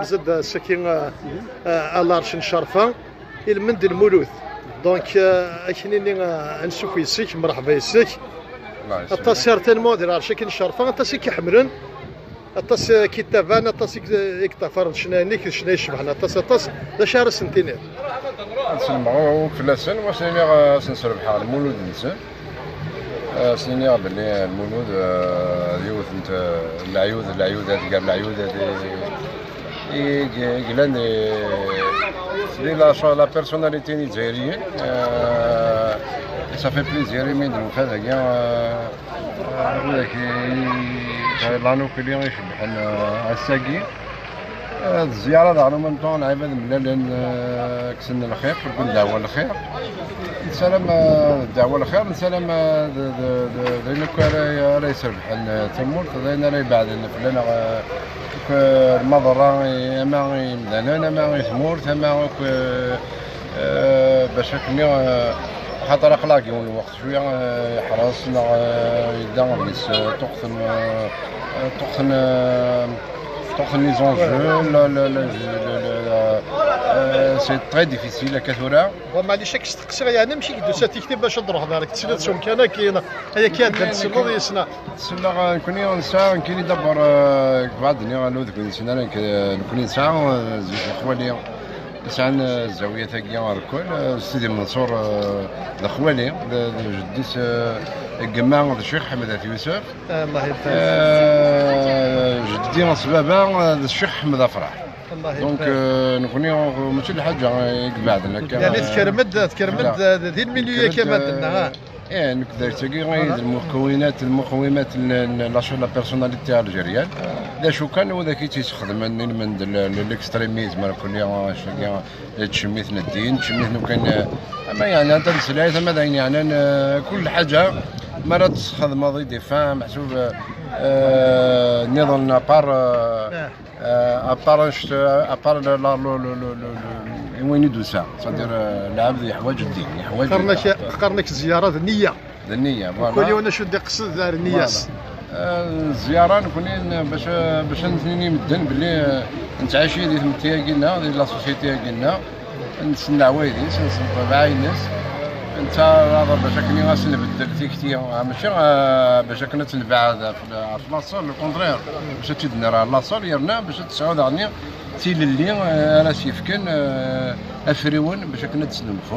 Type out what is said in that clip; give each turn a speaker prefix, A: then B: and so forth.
A: زاد ساكن الارش نشرفه المند المولود دونك اكنيني نشوف يسيك مرحبا يسيك التصيرتين موديل عرشي كنشرفه التصي كيحملن التص كيتابان التص يكتفر شنانيك شنا يشبحنا التص لا شهر سنتين
B: نسمعو فلاسن وسيني سنسر بحال المولود نسن سيني بلي المولود يوث انت العيودات كاع العيودات قلان دي لا بيرسوناليتي نيجيريين صافي بليزير من الوفاه كاع هذاك لانو كلي يشبح الساقي الزياره دارو من طون عباد ملال كسن الخير كل دعوه الخير نسلم الدعوه الخير نسلم ذلك راه يسربح التمور تضينا راه بعد فلان المضره اما مدانا اما ثمور اما باش كمي خاطر اخلاقي الوقت شويه حرصنا يدعم بس تخن لي زونجو سي تري ديفيسيل كثره
A: معليش كتقصير يعني ماشي كدوسات تكتب باش تروح دارك تسلات شوم كان كاين هي كاين تسلط يسنا
B: تسلا نكوني نسا كاين يدبر بعد الدنيا لو ذكر نسنا نكوني نسا زوج خوالي نسان الزاويه تاعي الكل سيدي منصور الخوالي جديس الجماعه الشيخ حمد يوسف
A: الله يبارك
B: جدي صبابه الشيخ حمد افراح دونك نكوني ماشي الحاجه بعد
A: يعني تكرمد ذي المليون كما درنا
B: نقدر تلقى المقومات لا بيرسوناليتي الجيريان دا شو كان وذاك تيستخدم من الاكستريميزم كل تشميتنا الدين تشميتنا كان اما يعني انت الثلاثه ماذا يعني كل حاجه مرات تستخدم ماضي دفاع محسوب نظام ابار وين يدوسا صدير العبد يحوج الدين يحوج
A: قرنك زيارات النية كل يوم شو بدي قصد دار النياس
B: الزياره نكونين باش نتني مدن بلي نتعاشي ديال تياكينا ديال لا سوسيتي تاعنا نسنى عوايدي نسنى مع الناس انت باش كني غنبدل تيكتي ماشي باش كنا تنبع في لاصال الكونترير باش تدنا راه لاصال يرنا باش تسعود عني تيل اللي راه سيفكن افريون باش كنا تسلمفو